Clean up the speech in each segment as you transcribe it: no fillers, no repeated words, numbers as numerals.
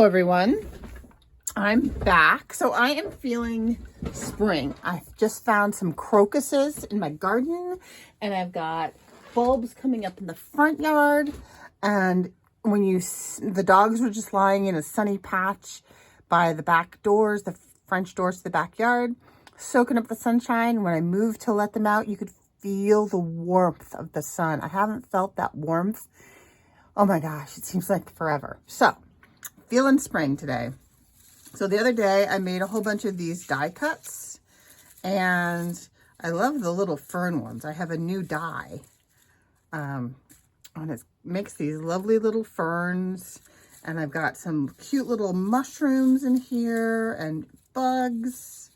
Hello everyone, I'm back. So I am feeling spring. I've just found some crocuses in my garden and I've got bulbs coming up in the front yard. And when the dogs were just lying in a sunny patch by the back doors, the French doors to the backyard, soaking up the sunshine. When I moved to let them out, you could feel the warmth of the sun. I haven't felt that warmth. Oh my gosh, it seems like forever. So feeling spring today. So the other day I made a whole bunch of these die cuts and I love the little fern ones. I have a new die and it makes these lovely little ferns, and I've got some cute little mushrooms in here and bugs.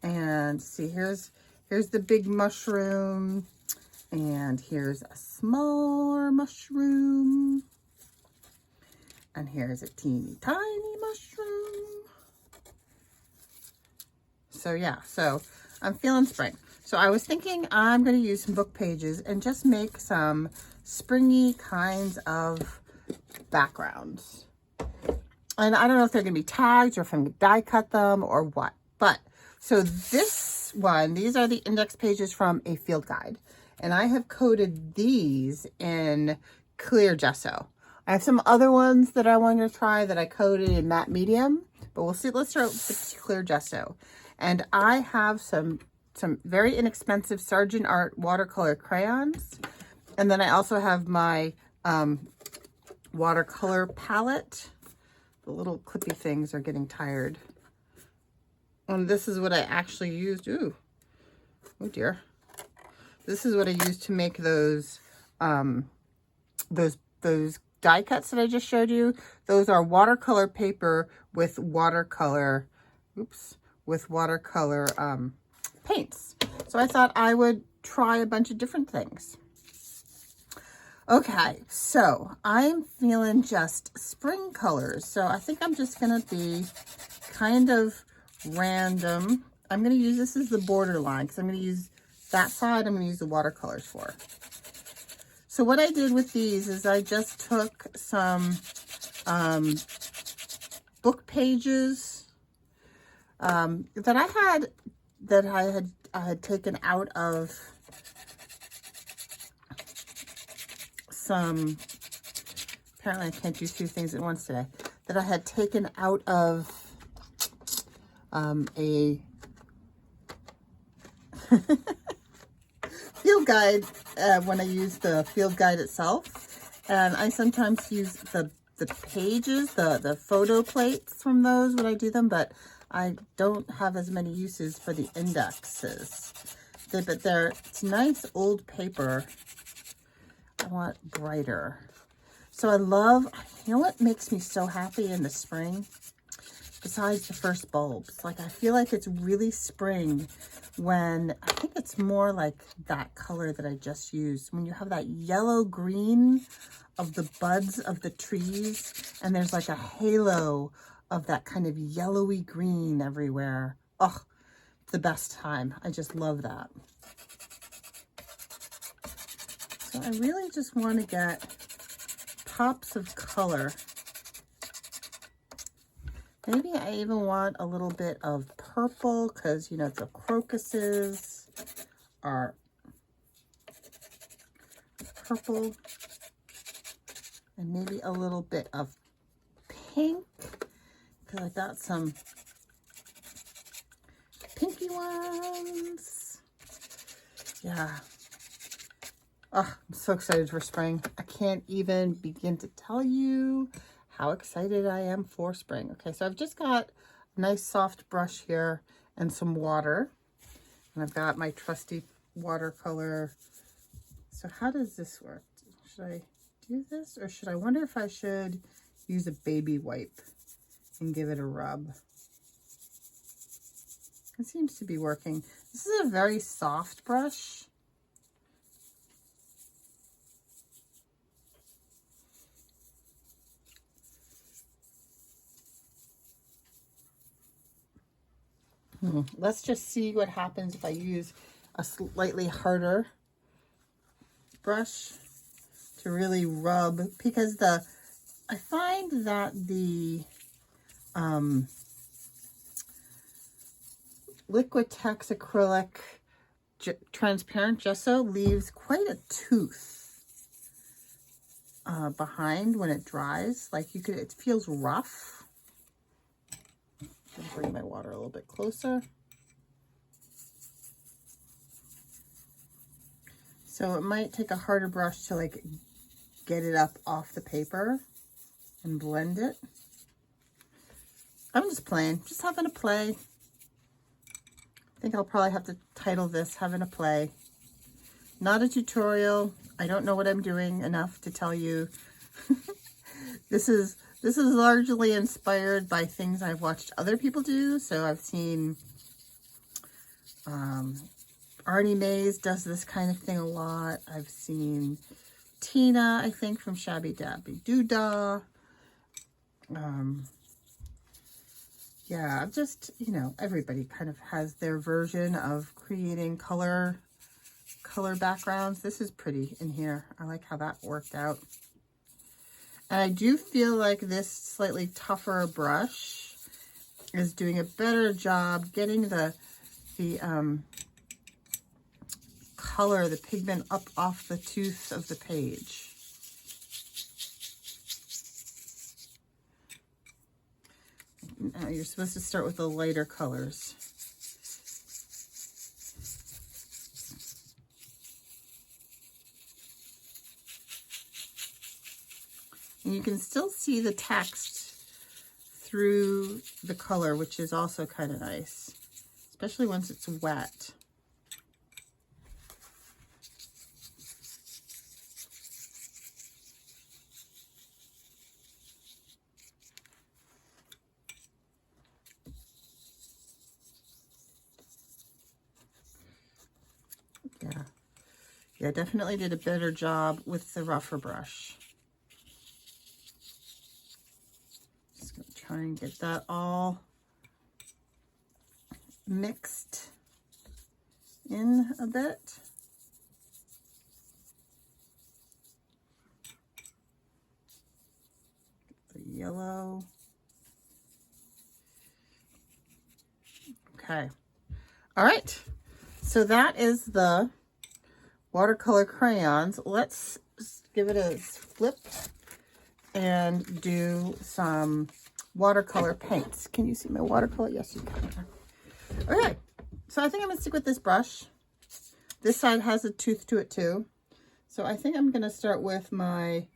And see, here's the big mushroom, and here's a smaller mushroom. And here's a teeny tiny mushroom. So yeah, so I'm feeling spring. So I was thinking I'm going to use some book pages and just make some springy kinds of backgrounds. And I don't know if they're going to be tagged or if I'm going to die cut them or what. But so this one, these are the index pages from a field guide. And I have coated these in clear gesso. I have some other ones that I want to try that I coated in matte medium, but we'll see. Let's start with the clear gesso. And I have some very inexpensive Sargent Art watercolor crayons. And then I also have my watercolor palette. The little clippy things are getting tired. And this is what I actually used. Ooh, oh dear. This is what I used to make those die cuts that I just showed you. Those are watercolor paper with watercolor, paints. So I thought I would try a bunch of different things. Okay, so I'm feeling just spring colors. So I think I'm just gonna be kind of random. I'm gonna use this as the border line because I'm gonna use that side. I'm gonna use the watercolors for. So what I did with these is I just took some book pages that I had taken out of some, apparently I can't do two things at once today, that I had taken out of a field guide when I use the field guide itself. And I sometimes use the pages, the photo plates from those when I do them, but I don't have as many uses for the indexes. But it's nice old paper. I want brighter. So I love, you know what makes me so happy in the spring? Besides the first bulbs. Like I feel like it's really spring when, I think it's more like that color that I just used. When you have that yellow green of the buds of the trees and there's like a halo of that kind of yellowy green everywhere. Oh, the best time. I just love that. So I really just want to get pops of color. Maybe I even want a little bit of purple because, you know, the crocuses are purple. And maybe a little bit of pink because I got some pinky ones. Yeah. Oh, I'm so excited for spring. I can't even begin to tell you how excited I am for spring. Okay, so I've just got a nice soft brush here and some water. And I've got my trusty watercolor. So how does this work? Should I do this? Or should I wonder if I should use a baby wipe and give it a rub? It seems to be working. This is a very soft brush. Let's just see what happens if I use a slightly harder brush to really rub, because I find that the Liquitex acrylic transparent gesso leaves quite a tooth behind when it dries. Like you could, it feels rough. I'm gonna bring my water a little bit closer. So it might take a harder brush to like get it up off the paper and blend it. I'm just playing, just having a play. I think I'll probably have to title this Having a Play. Not a tutorial. I don't know what I'm doing enough to tell you. This is largely inspired by things I've watched other people do. So I've seen Arnie Mays does this kind of thing a lot. I've seen Tina, I think, from Shabby Dabby Doodah. Yeah, just, you know, everybody kind of has their version of creating color backgrounds. This is pretty in here. I like how that worked out. And I do feel like this slightly tougher brush is doing a better job getting the color, the pigment up off the tooth of the page. Now you're supposed to start with the lighter colors. And you can still see the text through the color, which is also kind of nice, especially once it's wet. Yeah, definitely did a better job with the rougher brush. Just gonna try and get that all mixed in a bit. The yellow. Okay. All right. So that is the watercolor crayons. Let's give it a flip and do some watercolor paints. Can you see my watercolor? Yes, you can. Okay, so I think I'm gonna stick with this brush. This side has a tooth to it too. So I think I'm gonna start with my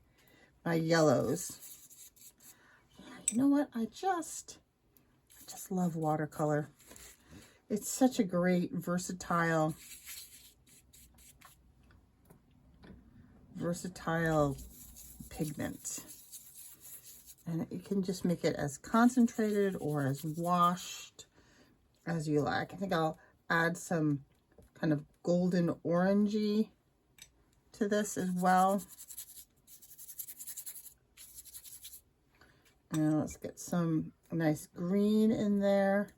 yellows. Yeah, you know what? I just love watercolor. It's such a great versatile pigment, and you can just make it as concentrated or as washed as you like. I think I'll add some kind of golden orangey to this as well. And let's get some nice green in there,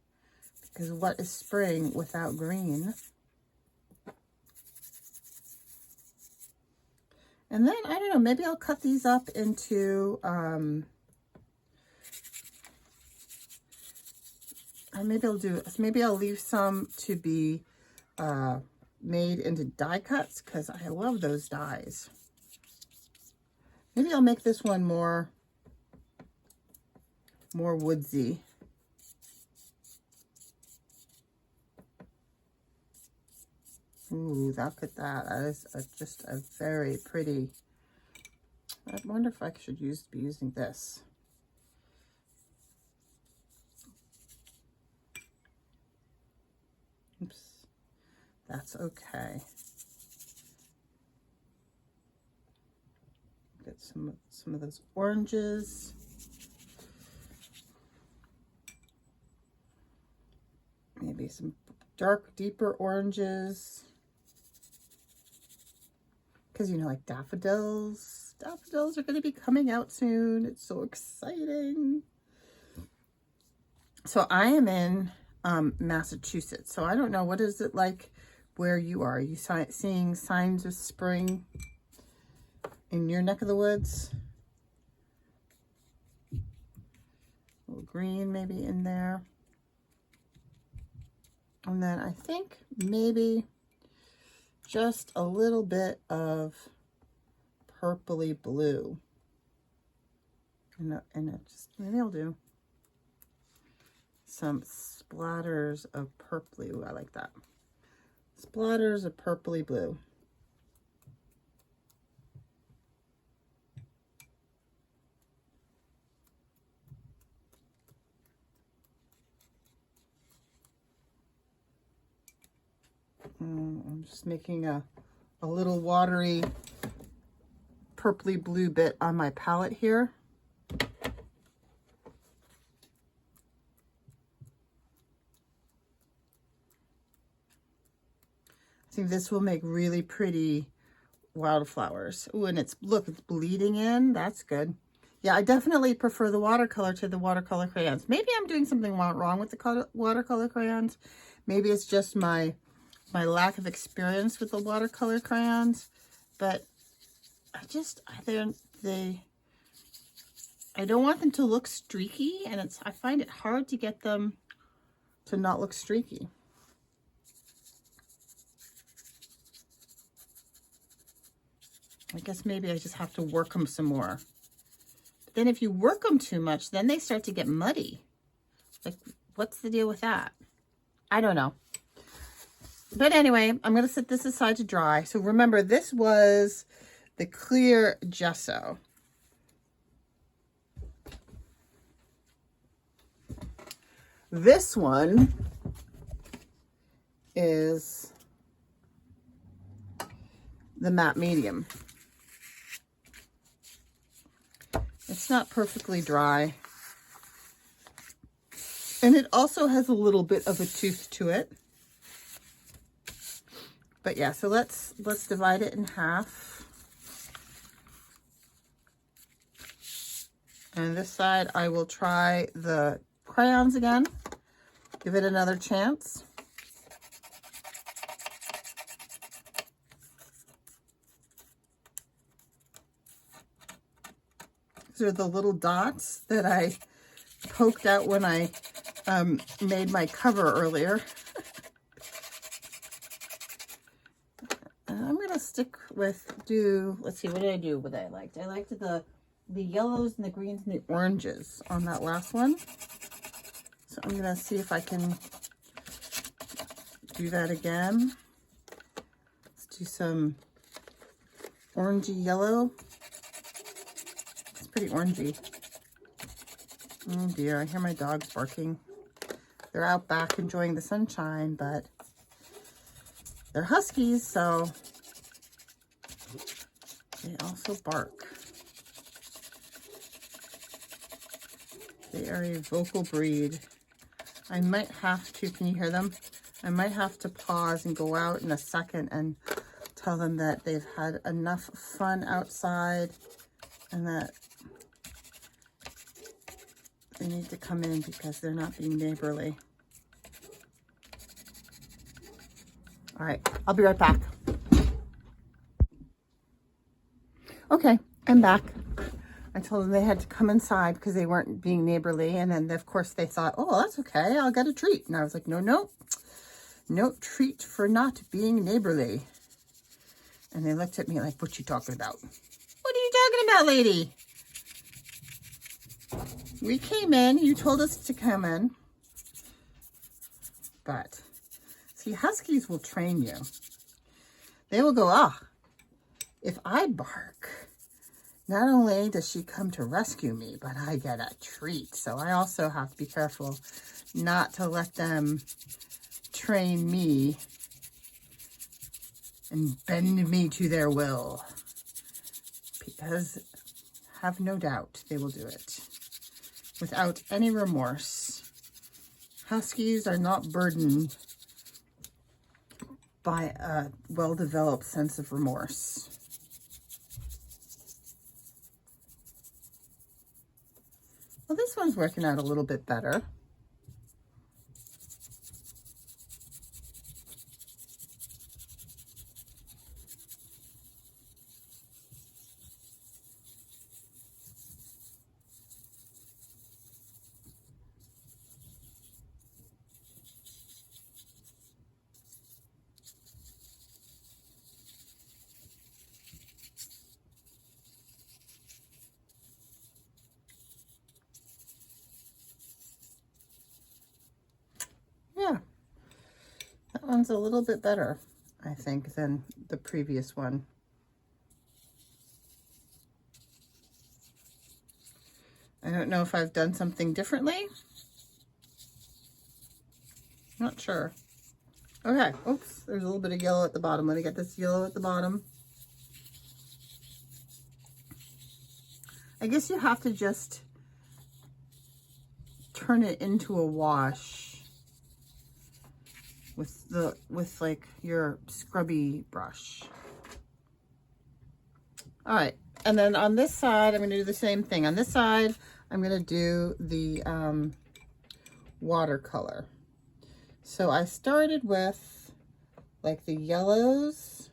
because what is spring without green? And then, I don't know, maybe I'll cut these up into, maybe I'll leave some to be made into die cuts, because I love those dies. Maybe I'll make this one more woodsy. Ooh, look at that. That is just a very pretty. I wonder if I should be using this. Oops. That's okay. Get some of those oranges. Maybe some dark, deeper oranges. Because, you know, like daffodils. Daffodils are going to be coming out soon. It's so exciting. So I am in Massachusetts. So I don't know, what is it like where you are? Are you seeing signs of spring in your neck of the woods? A little green maybe in there. And then I think maybe just a little bit of purpley blue. And it just, maybe I'll do some splatters of purpley. Ooh, I like that. Splatters of purpley blue. I'm just making a little watery purpley blue bit on my palette here. I think this will make really pretty wildflowers. Ooh, and look, it's bleeding in. That's good. Yeah, I definitely prefer the watercolor to the watercolor crayons. Maybe I'm doing something wrong with the watercolor crayons. Maybe it's just my lack of experience with the watercolor crayons, but I don't want them to look streaky, and I find it hard to get them to not look streaky. I guess maybe I just have to work them some more. But then if you work them too much, then they start to get muddy. Like, what's the deal with that? I don't know. But anyway, I'm going to set this aside to dry. So remember, this was the clear gesso. This one is the matte medium. It's not perfectly dry. And it also has a little bit of a tooth to it. But yeah, so let's divide it in half. And this side, I will try the crayons again. Give it another chance. These are the little dots that I poked out when I made my cover earlier. I'm going to stick with, let's see, what did I do? What I liked? I liked the yellows and the greens and the oranges on that last one. So I'm going to see if I can do that again. Let's do some orangey yellow. It's pretty orangey. Oh dear, I hear my dogs barking. They're out back enjoying the sunshine, but they're huskies, so they also bark. They are a vocal breed. I might have to, can you hear them? I might have to pause and go out in a second and tell them that they've had enough fun outside and that they need to come in because they're not being neighborly. All right, I'll be right back. Okay, I'm back. I told them they had to come inside because they weren't being neighborly. And then, of course, they thought, oh, that's okay. I'll get a treat. And I was like, no treat for not being neighborly. And they looked at me like, what you talking about? What are you talking about, lady? We came in. You told us to come in. But, see, huskies will train you. They will go, if I bark, not only does she come to rescue me, but I get a treat. So I also have to be careful not to let them train me and bend me to their will. Because have no doubt they will do it without any remorse. Huskies are not burdened by a well-developed sense of remorse. Well, this one's working out a little bit better. one's a little bit better, I think, than the previous one. I don't know if I've done something differently. Not sure. Okay, oops, there's a little bit of yellow at the bottom. Let me get this yellow at the bottom. I guess you have to just turn it into a wash with like your scrubby brush. All right, and then on this side, I'm going to do the same thing. On this side, I'm going to do the watercolor. So I started with like the yellows.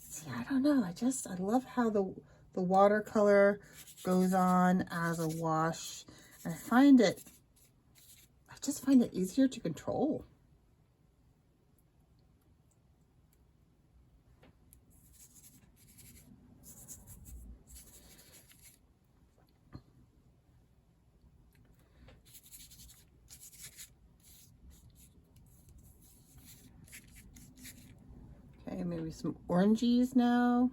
See, I don't know. I love how the watercolor goes on as a wash. And I just find it easier to control. Okay, maybe some oranges now.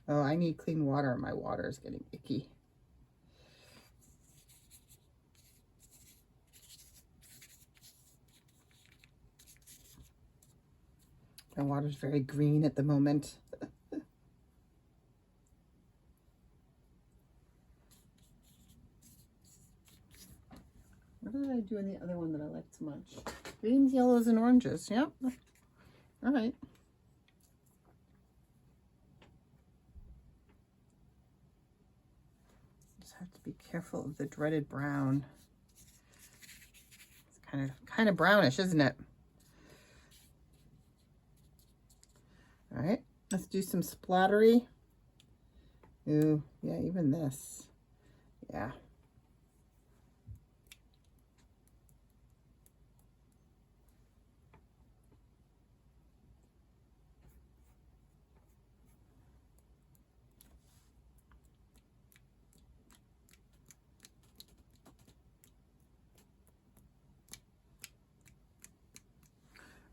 Oh, I need clean water. My water is getting icky. My water's very green at the moment. What did I do in the other one that I liked so much? Greens, yellows, and oranges. Yep. All right. Just have to be careful of the dreaded brown. It's kind of brownish, isn't it? All right. Let's do some splattery. Ooh, yeah, even this. Yeah.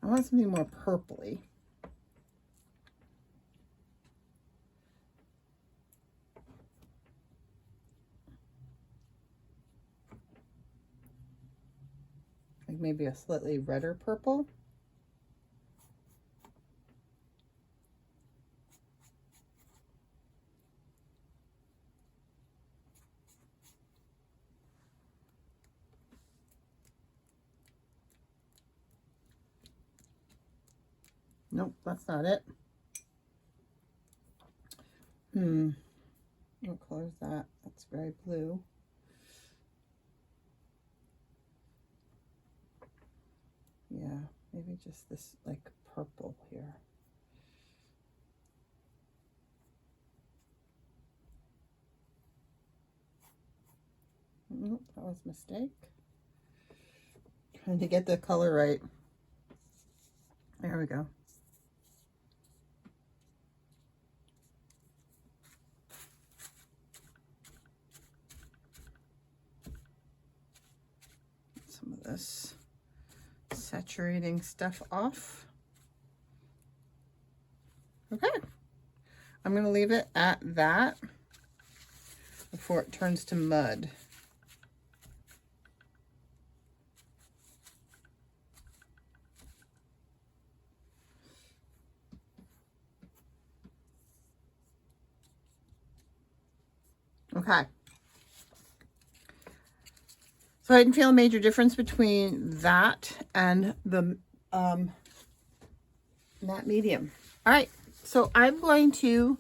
I want something more purpley. Like maybe a slightly redder purple. Nope, that's not it. What color is that? That's very blue. Yeah, maybe just this like purple here. Nope, that was a mistake. Trying to get the color right. There we go. Some of this saturating stuff off. Okay. I'm going to leave it at that before it turns to mud. Okay. So I didn't feel a major difference between that and the matte medium. All right, so I'm going to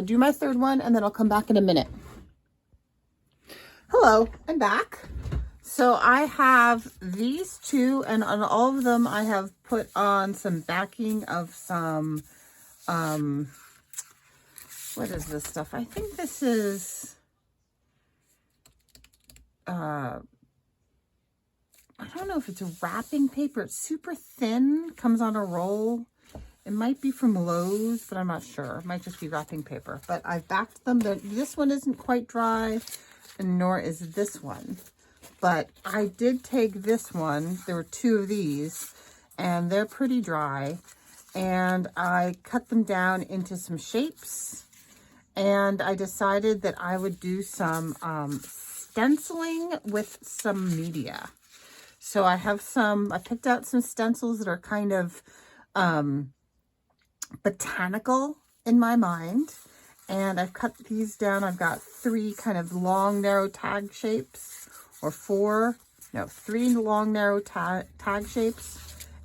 do my third one and then I'll come back in a minute. Hello, I'm back. So I have these two, and on all of them I have put on some backing of some, what is this stuff? I think this is, I don't know if it's a wrapping paper. It's super thin, comes on a roll. It might be from Lowe's, but I'm not sure. It might just be wrapping paper. But I've backed them. This one isn't quite dry, and nor is this one. But I did take this one. There were 2 of these, and they're pretty dry. And I cut them down into some shapes. And I decided that I would do some stenciling with some media. So I picked out some stencils that are kind of botanical in my mind. And I've cut these down. I've got 3 kind of long, narrow tag shapes, or 3 long, narrow tag shapes,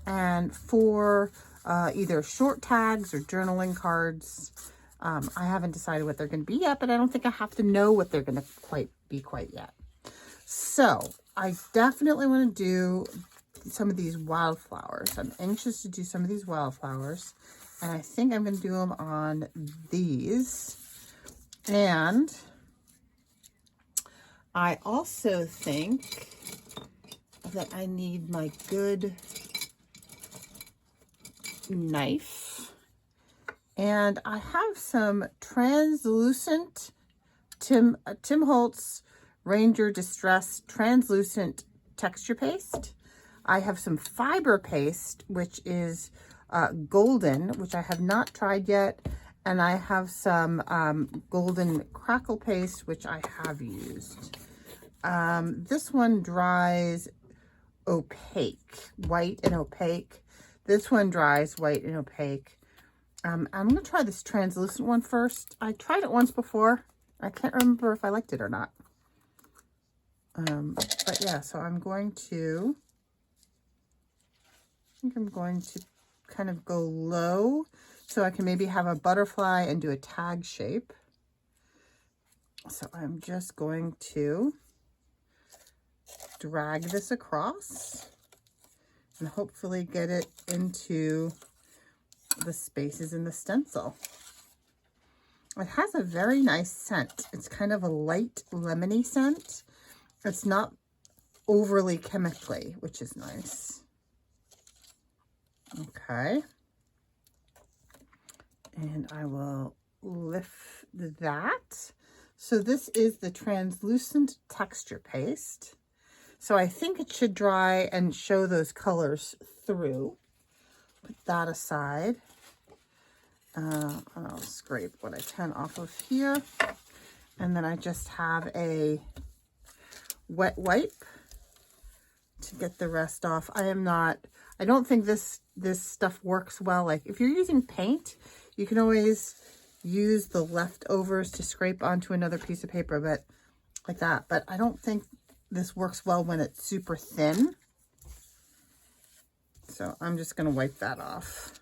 and 4 either short tags or journaling cards. I haven't decided what they're going to be yet, but I don't think I have to know what they're going to be quite yet. So I definitely want to do some of these wildflowers. I'm anxious to do some of these wildflowers, and I think I'm going to do them on these. And I also think that I need my good knife. And I have some translucent Tim Holtz Ranger Distress translucent texture paste. I have some fiber paste, which is golden, which I have not tried yet. And I have some golden crackle paste, which I have used. This one dries opaque, white and opaque. This one dries white and opaque. I'm going to try this translucent one first. I tried it once before. I can't remember if I liked it or not. But yeah, so I think I'm going to kind of go low so I can maybe have a butterfly and do a tag shape. So I'm just going to drag this across and hopefully get it into the spaces in the stencil. It has a very nice scent. It's kind of a light lemony scent. It's not overly chemically, which is nice. Okay. And I will lift that. So this is the translucent texture paste. So I think it should dry and show those colors through. Put that aside. I'll scrape what I can off of here. And then I just have a wet wipe to get the rest off. I don't think this stuff works well. Like if you're using paint, you can always use the leftovers to scrape onto another piece of paper, but like that. But I don't think this works well when it's super thin. So I'm just going to wipe that off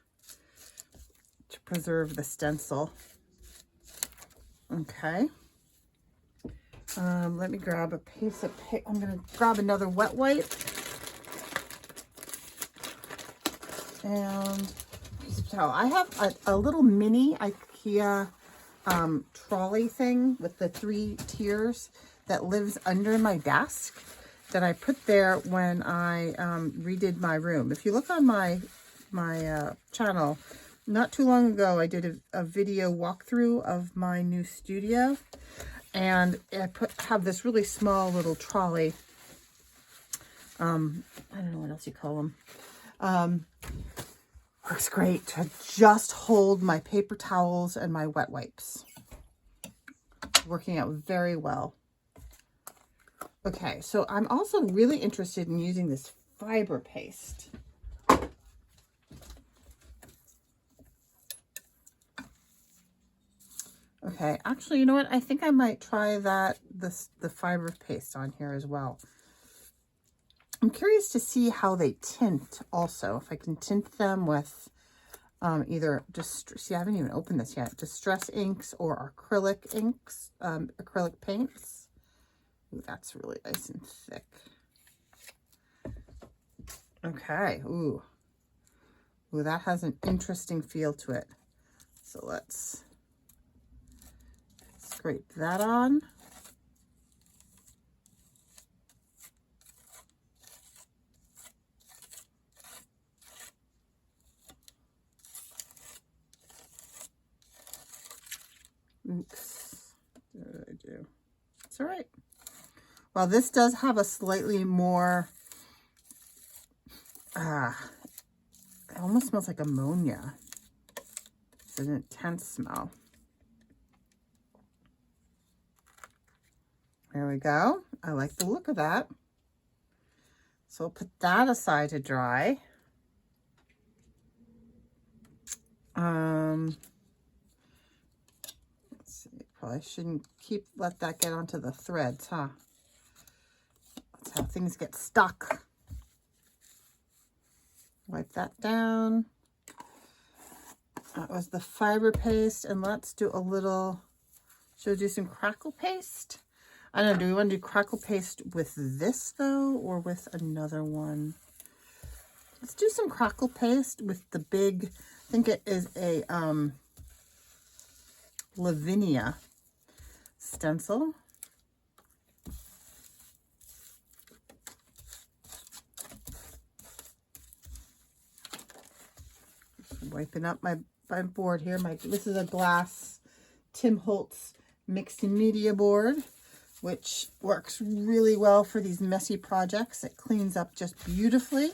to preserve the stencil. Okay. Let me grab a piece of paper. I'm going to grab another wet wipe and a piece of towel. I have a little mini IKEA trolley thing with the 3 tiers that lives under my desk that I put there when I redid my room. If you look on my channel, not too long ago, I did a video walkthrough of my new studio, and I have this really small little trolley. I don't know what else you call them. Works great to just hold my paper towels and my wet wipes. Working out very well. Okay, so I'm also really interested in using this fiber paste. Okay, actually, you know what? I think I might try the fiber paste on here as well. I'm curious to see how they tint also. If I can tint them with either see, I haven't even opened this yet. Distress inks or acrylic inks, acrylic paints. Ooh, that's really nice and thick. Okay. Ooh, that has an interesting feel to it. So let's scrape that on. Oops. What did I do? It's all right. Well, this does have a slightly more, it almost smells like ammonia. It's an intense smell. There we go. I like the look of that. So I'll put that aside to dry. Let's see, probably shouldn't let that get onto the threads, huh? That's how things get stuck. Wipe that down. That was the fiber paste, and let's do a little, should we do some crackle paste? I don't know, do we want to do crackle paste with this though, or with another one? Let's do some crackle paste with the big, I think it is a Lavinia stencil. Wiping up my board here. This is a glass Tim Holtz mixed media board, which works really well for these messy projects. It cleans up just beautifully.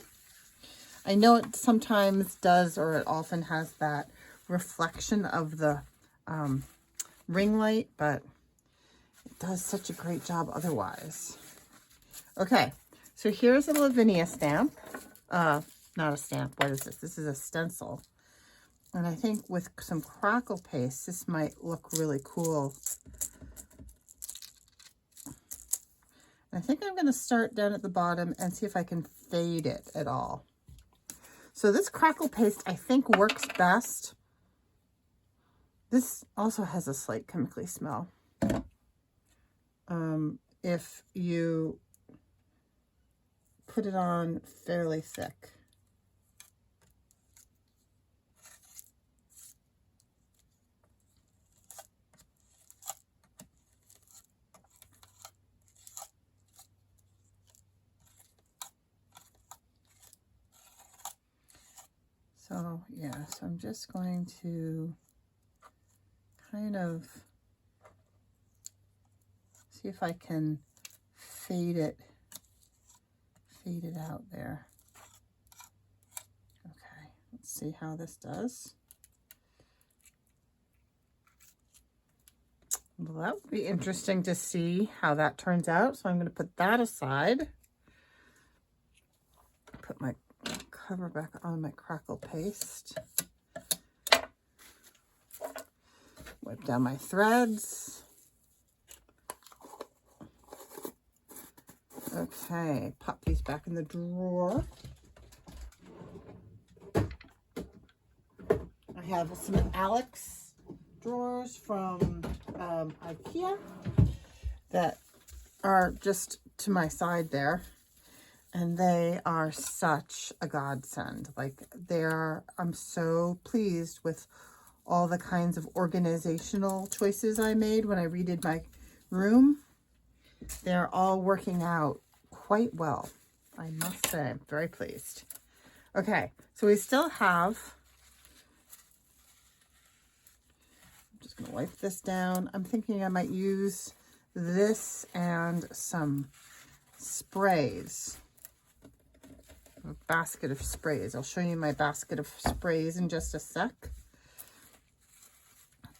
I know it sometimes does, or it often has that reflection of the ring light, but it does such a great job otherwise. Okay, so here's a Lavinia stamp. Not a stamp, what is this? This is a stencil. And I think with some crackle paste, this might look really cool. I think I'm going to start down at the bottom and see if I can fade it at all. So this crackle paste, I think, works best. This also has a slight chemically smell. If you put it on fairly thick. So yeah, so I'm just going to kind of see if I can fade it out there. Okay, let's see how this does. Well, that would be interesting to see how that turns out. So I'm going to put that aside. Put my cover back on my crackle paste. Wipe down my threads. Okay, pop these back in the drawer. I have some Alex drawers from IKEA that are just to my side there. And they are such a godsend. Like I'm so pleased with all the kinds of organizational choices I made when I redid my room. They're all working out quite well, I must say. I'm very pleased. Okay, so we still have, I'm just going to wipe this down. I'm thinking I might use this and some sprays. A basket of sprays. I'll show you my basket of sprays in just a sec.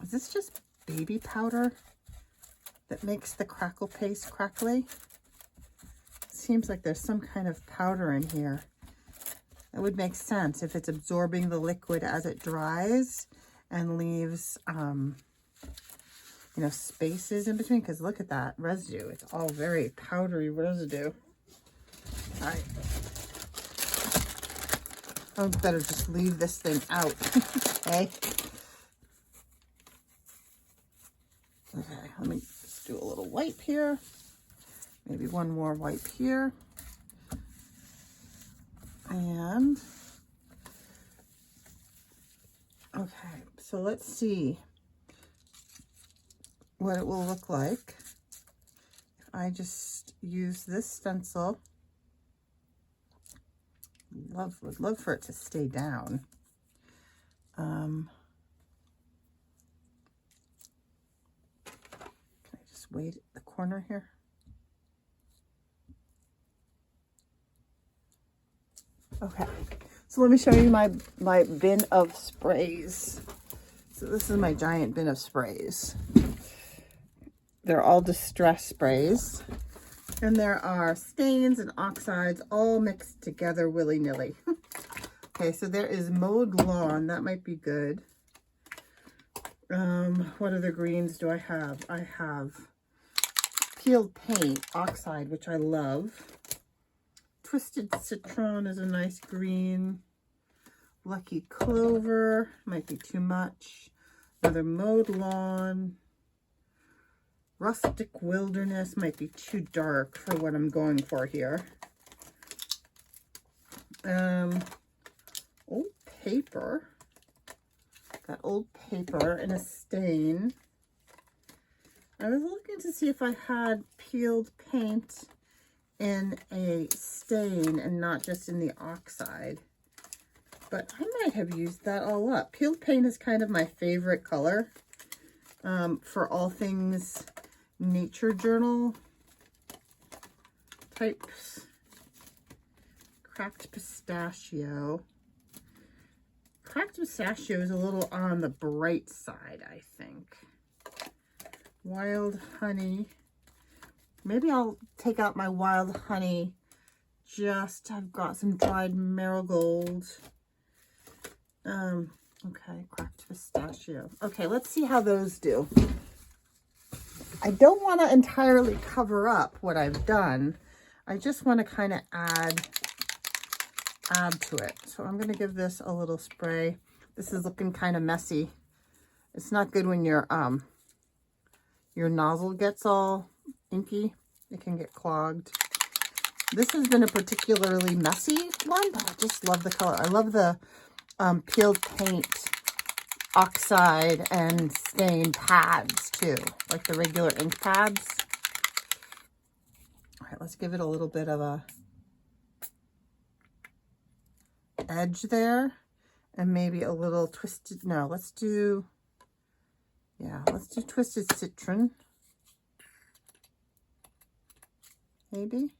Is this just baby powder that makes the crackle paste crackly? Seems like there's some kind of powder in here. That would make sense if it's absorbing the liquid as it dries and leaves, you know, spaces in between. Because look at that residue. It's all very powdery residue. All right. I better just leave this thing out. Okay. Okay, let me just do a little wipe here. Maybe one more wipe here. And, okay, so let's see what it will look like if I just use this stencil. Would love for it to stay down. Can I just wait at the corner here? Okay, so let me show you my bin of sprays. So this is my giant bin of sprays. They're all distress sprays. And there are stains and oxides all mixed together willy-nilly. Okay, so there is mowed lawn. That might be good. What other greens do I have? I have peeled paint, oxide, which I love. Twisted citron is a nice green. Lucky clover, might be too much. Another mowed lawn. Rustic wilderness might be too dark for what I'm going for here. Old paper. Got old paper and a stain. I was looking to see if I had peeled paint in a stain and not just in the oxide. But I might have used that all up. Peeled paint is kind of my favorite color for all things nature journal types. Cracked pistachio. Cracked pistachio is a little on the bright side, I think. Wild honey. Maybe I'll take out my wild honey. I've got some dried marigold. Okay, cracked pistachio. Okay, let's see how those do. I don't want to entirely cover up what I've done. I just want to kind of add to it. So I'm going to give this a little spray. This is looking kind of messy. It's not good when your nozzle gets all inky. It can get clogged. This has been a particularly messy one, but I just love the color. I love the peeled paint, oxide, and stain pads too, like the regular ink pads. All right, let's give it a little bit of a edge there, and maybe a little twisted. No, let's do twisted citron. Maybe.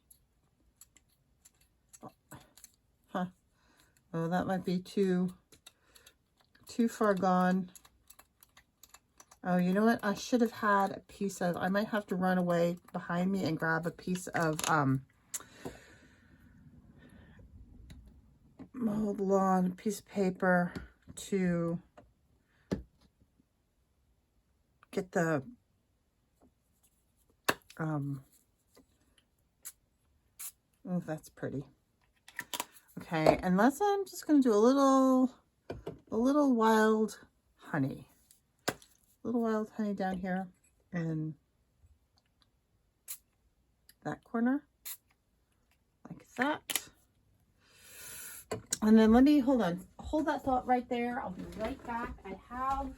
Huh. Oh, that might be too far gone. Oh, you know what? I should have had a piece of, I might have to run away behind me and grab a piece of mowed lawn, piece of paper to get the oh, that's pretty. Okay, and I'm just going to do a little wild honey. A little wild honey down here in that corner, like that. And then let me, hold that thought right there. I'll be right back. I have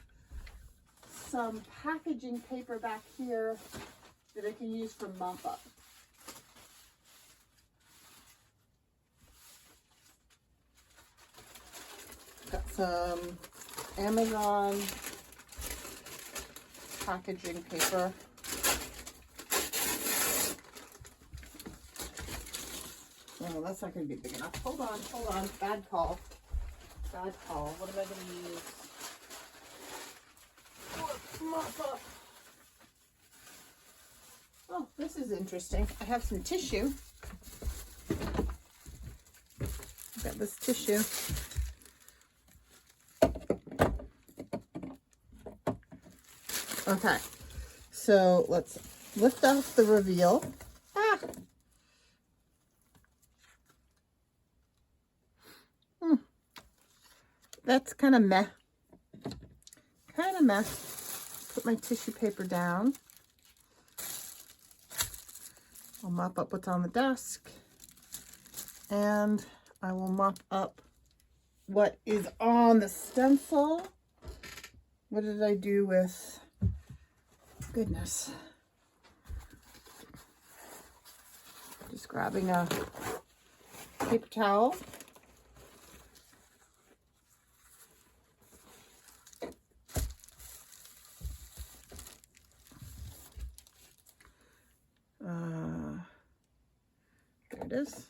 some packaging paper back here that I can use for mop up. Got some Amazon packaging paper. Oh, that's not going to be big enough. Hold on. Bad call. What am I going to use? Mop up. Oh, this is interesting. I have some tissue. Got this tissue. Okay, so let's lift off the reveal. That's kind of meh. Put my tissue paper down. I'll mop up what's on the desk. And I will mop up what is on the stencil. What did I do with... Goodness. Just grabbing a paper towel. There it is.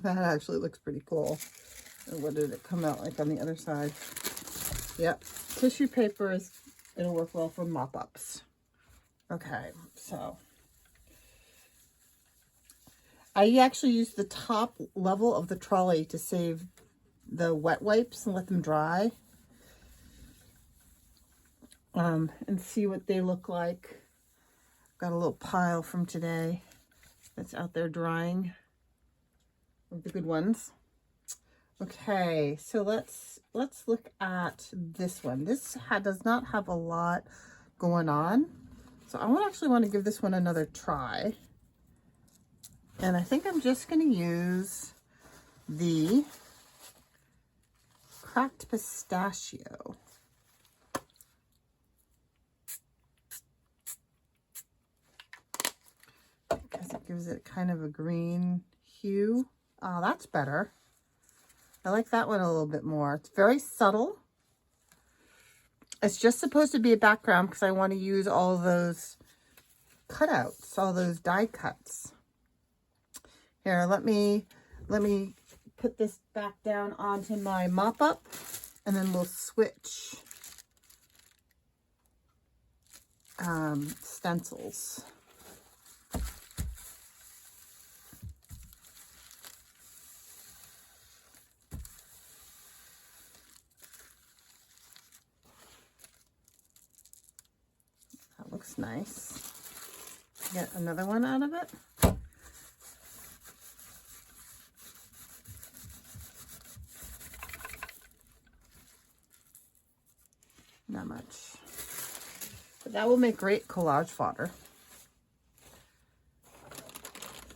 That actually looks pretty cool. And what did it come out like on the other side? Yep, tissue paper it'll work well for mop-ups. Okay, so I actually used the top level of the trolley to save the wet wipes and let them dry. And see what they look like. Got a little pile from today that's out there drying of the good ones. Okay, so let's look at this one. This does not have a lot going on, so I actually want to give this one another try. And I think I'm just going to use the cracked pistachio. Because it gives it kind of a green hue. Oh, that's better. I like that one a little bit more. It's very subtle. It's just supposed to be a background because I want to use all those cutouts, all those die cuts. Here, let me put this back down onto my mop-up, and then we'll switch stencils. That looks nice. Get another one out of it. Not much. But that will make great collage fodder.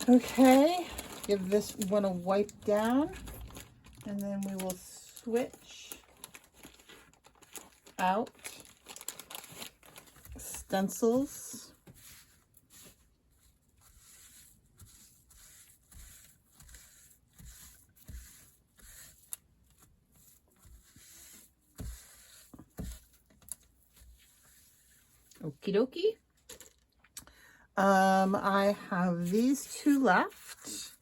Okay, give this one a wipe down, and then we will switch out stencils. Okie dokie. I have these two left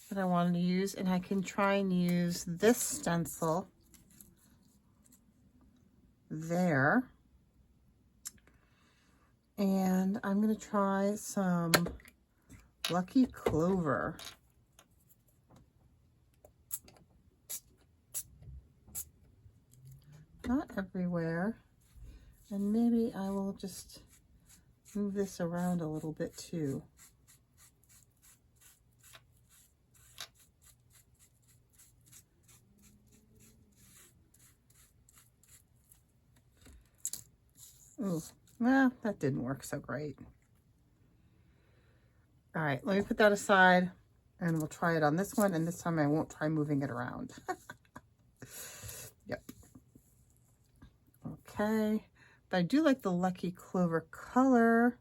that I wanted to use, and I can try and use this stencil there. And I'm going to try some Lucky Clover. Not everywhere. And maybe I will just move this around a little bit too. Oh, well, that didn't work so great. All right, let me put that aside and we'll try it on this one. And this time I won't try moving it around. Yep. Okay. But I do like the Lucky Clover color.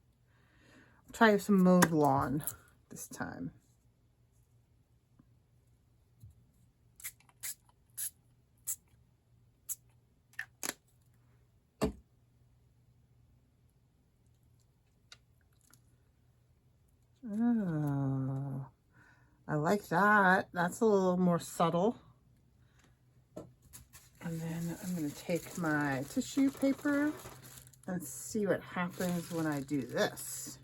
I'll try some mauve lawn this time. Oh, I like that. That's a little more subtle. And then I'm going to take my tissue paper and see what happens when I do this.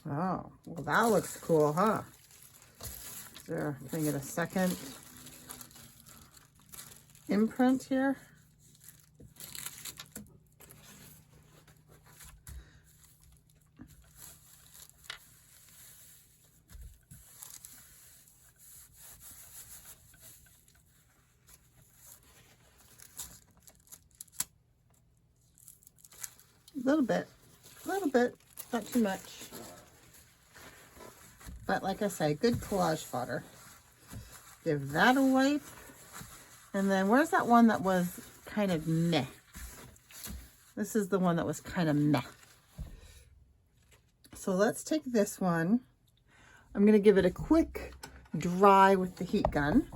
Oh, well, that looks cool, huh? There, can I get a second imprint here? A little bit, not too much. But like I say, good collage fodder. Give that a wipe. And then where's that one that was kind of meh? This is the one that was kind of meh. So let's take this one. I'm going to give it a quick dry with the heat gun.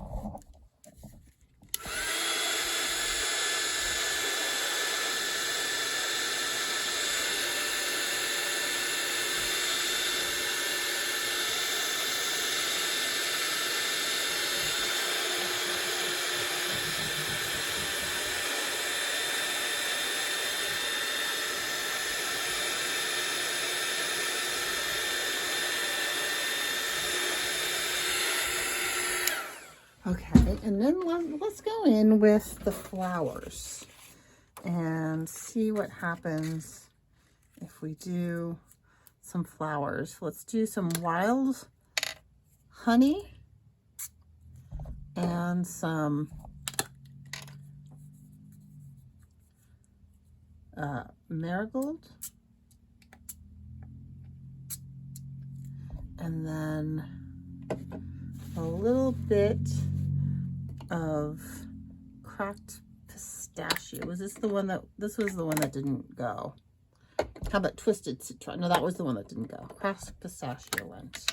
Okay, and then let's go in with the flowers and see what happens if we do some flowers. Let's do some wild honey and some marigold, and then a little bit of cracked pistachio. Was this the one that, this was the one that didn't go? How about twisted citron? No, that was the one that didn't go. Cracked pistachio went.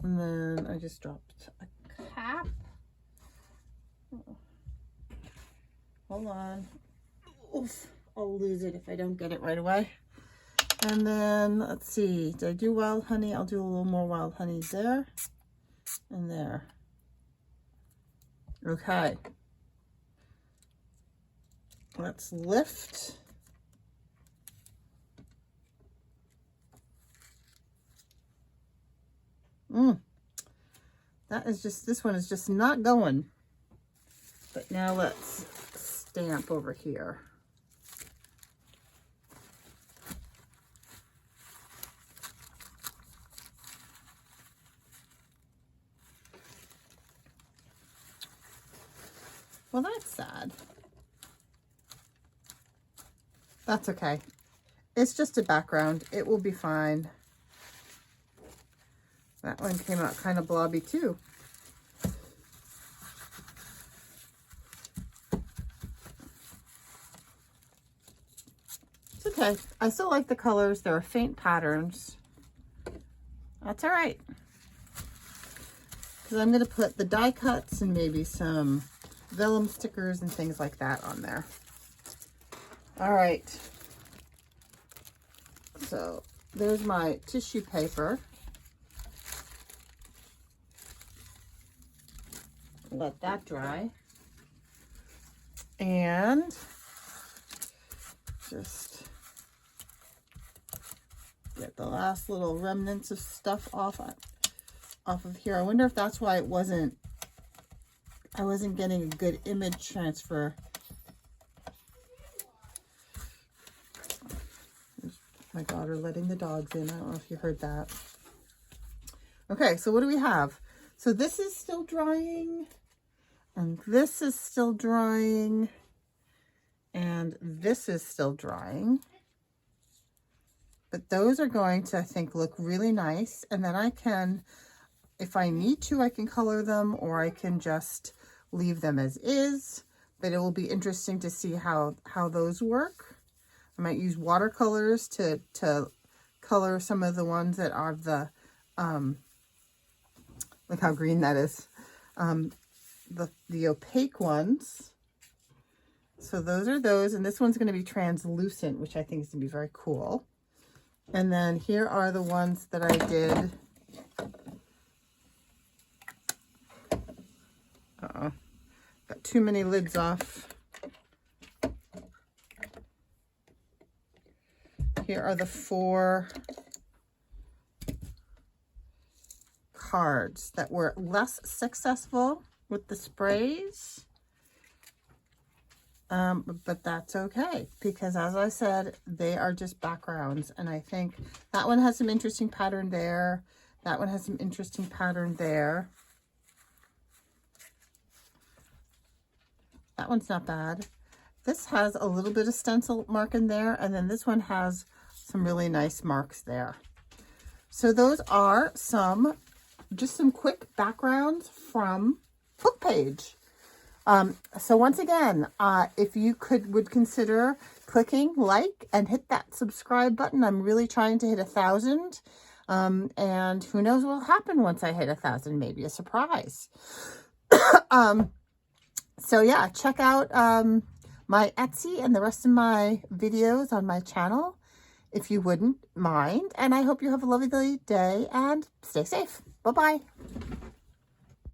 And then I just dropped a cap. Oh. Hold on. Oof, I'll lose it if I don't get it right away. And then, let's see, did I do wild honey? I'll do a little more wild honey there and there. Okay. Let's lift. That is just, this one is just not going. But now let's stamp over here. Well, that's sad. That's okay. It's just a background. It will be fine. That one came out kind of blobby too. It's okay. I still like the colors. There are faint patterns. That's all right. Because I'm going to put the die cuts and maybe some vellum stickers and things like that on there. All right. So there's my tissue paper. Let that dry. And just get the last little remnants of stuff off of here. I wonder if that's why I wasn't getting a good image transfer. There's my daughter letting the dogs in. I don't know if you heard that. Okay, so what do we have? So this is still drying, and this is still drying, and this is still drying. But those are going to, I think, look really nice. And then I can, if I need to, I can color them, or I can just leave them as is. But it will be interesting to see how those work. I might use watercolors to color some of the ones that are the, look how green that is. The opaque ones. So those are those, and this one's going to be translucent, which I think is going to be very cool. And then here are the ones that I did. Uh-oh. Got too many lids off. Here are the 4 cards that were less successful with the sprays. But that's okay, because as I said, they are just backgrounds. And I think that one has some interesting pattern there. That one has some interesting pattern there. That one's not bad. This has a little bit of stencil mark in there, and then this one has some really nice marks there. So those are just some quick backgrounds from Book Page. So once again, if you would consider clicking like and hit that subscribe button. I'm really trying to hit 1,000. And who knows what will happen once I hit 1,000, maybe a surprise. So yeah, check out my Etsy and the rest of my videos on my channel, if you wouldn't mind. And I hope you have a lovely day and stay safe. Bye-bye.